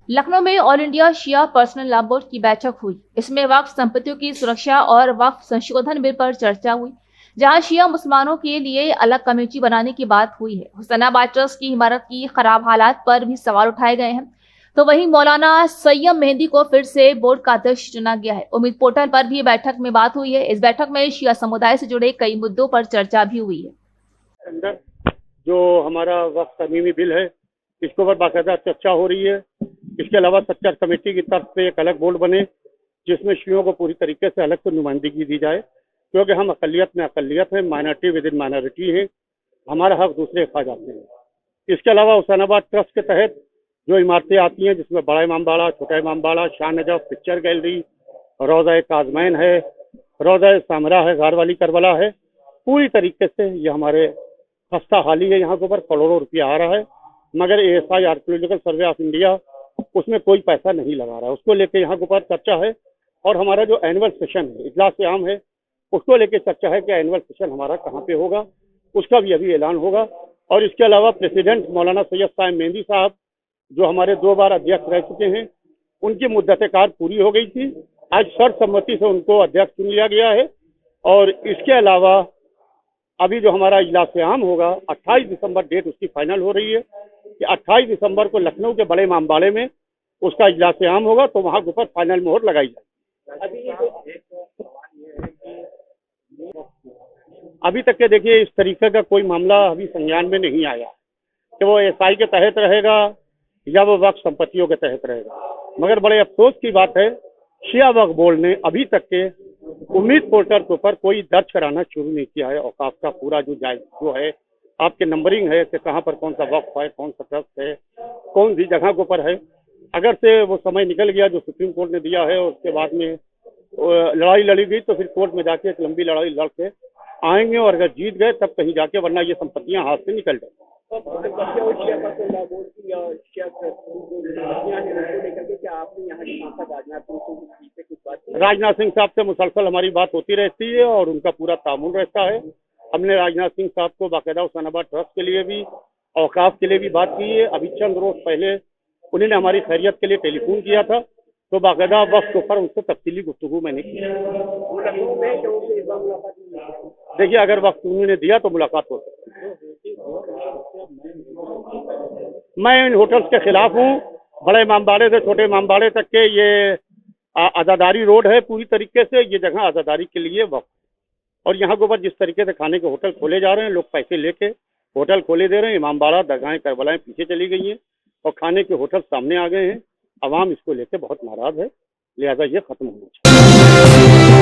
लखनऊ में all India शिया personal law board की बैठक हुई। इसमें वक्फ संपत्तियों की सुरक्षा और वक्फ संशोधन बिल पर चर्चा हुई, जहां शिया मुसलमानों के लिए अलग कमेटी बनाने की बात हुई है। हुसैनाबाद ट्रस्ट की इमारत की खराब हालात पर भी सवाल उठाए गए हैं। तो वहीं मौलाना सैयद मेहंदी को फिर से बोर्ड का अध्यक्ष चुना गया है। उम्मीद पोर्टल पर भी बैठक में बात हुई है। इस बैठक में शिया समुदाय से जुड़े कई मुद्दों पर चर्चा भी हुई है। अंदर जो हमारा वक्फ तरमीमी बिल है, इसके ऊपर बाकायदा चर्चा हो रही है। इसके अलावा सच्चर कमेटी की तरफ से एक अलग बोर्ड बने, जिसमें शियों को पूरी तरीके से अलग से नुमाइंदगी दी जाए, क्योंकि हम अकलियत में अकलियत हैं, माइनॉरिटी विद इन माइनॉरिटी हैं, हमारा हक दूसरे खा जाते हैं। इसके अलावा हुसैनाबाद ट्रस्ट के तहत जो इमारतें आती हैं, जिसमें बड़ा इमाम बाड़ा, छोटा इमाम बाड़ा, शाह नजफ पिक्चर गैलरी, रोज़ा काजमैन है, रोज़ा सामरा है, घर वाली करबला है, पूरी तरीके से ये हमारे खस्ता हाली है। यहाँ के ऊपर करोड़ों रुपया आ रहा है, मगर ASI archaeological survey of India उसमें कोई पैसा नहीं लगा रहा है। उसको लेके यहाँ के ऊपर चर्चा है। और हमारा जो एनुअल सेशन है, इजलास आम है, उसको लेके चर्चा है कि एनुअल सेशन हमारा कहाँ पे होगा, उसका भी अभी ऐलान होगा। और इसके अलावा प्रेसिडेंट मौलाना सैयद साहिब मेहंदी साहब, जो हमारे 2 बार अध्यक्ष रह चुके हैं, उनकी मुद्दत कार पूरी हो गई थी। आज सर्वसम्मति से उनको अध्यक्ष चुन लिया गया है। और इसके अलावा अभी जो हमारा इजलास आम होगा, 28 दिसंबर डेट उसकी फाइनल हो रही है कि 28 दिसंबर को लखनऊ के बड़े इमामबाड़े में उसका इजलास आम होगा, तो वहाँ के ऊपर फाइनल मोहर लगाई जाएगी। अभी तक के देखिए इस तरीके का कोई मामला अभी संज्ञान में नहीं आया कि वो SI के तहत रहेगा या वो वक्फ संपत्तियों के तहत रहेगा। मगर बड़े अफसोस की बात है, शिया वक्फ बोर्ड ने अभी तक के उम्मीद पोर्टल के ऊपर कोई दर्ज कराना शुरू नहीं किया है। औकाफ का पूरा जो है आपके नंबरिंग है कि कहाँ पर कौन सा वक्फ है, कौन सा ट्रस्ट है, कौन सी जगह के ऊपर है। अगर से वो समय निकल गया जो सुप्रीम कोर्ट ने दिया है, और उसके बाद में लड़ाई लड़ी गई, तो फिर कोर्ट में जाके एक लंबी लड़ाई लड़ के आएंगे, और अगर जीत गए तब कहीं जाके, वरना ये संपत्तियां हाथ से निकल जाएंगी। राजनाथ सिंह साहब से मुसलसल हमारी बात होती रहती है और उनका पूरा तामुन रहता है। हमने राजनाथ सिंह साहब को बाकायदा हुसैनाबाद ट्रस्ट के लिए भी, औकाफ के लिए भी बात की है। अभी चंद रोज पहले उन्होंने हमारी खैरियत के लिए टेलीफोन किया था, तो बाकायदा वक्त के ऊपर उनसे तफसीली गुफ्तगू मैंने की। देखिए, अगर वक्त उन्होंने दिया तो मुलाकात हो सकती है। मैं इन होटल्स के खिलाफ हूँ। बड़े इमामबाड़े से छोटे इमामबाड़े तक के ये आज़ादारी रोड है, पूरी तरीके से ये जगह आज़ादारी के लिए वक्त। और यहाँ के ऊपर जिस तरीके से खाने के होटल खोले जा रहे हैं, लोग पैसे लेके होटल खोले दे रहे हैं। इमामबाड़ा, दरगाहें, करबलाएं पीछे चली गई हैं और खाने के होटल सामने आ गए हैं। अवाम इसको लेके बहुत नाराज है, लिहाजा ये खत्म होना चाहिए।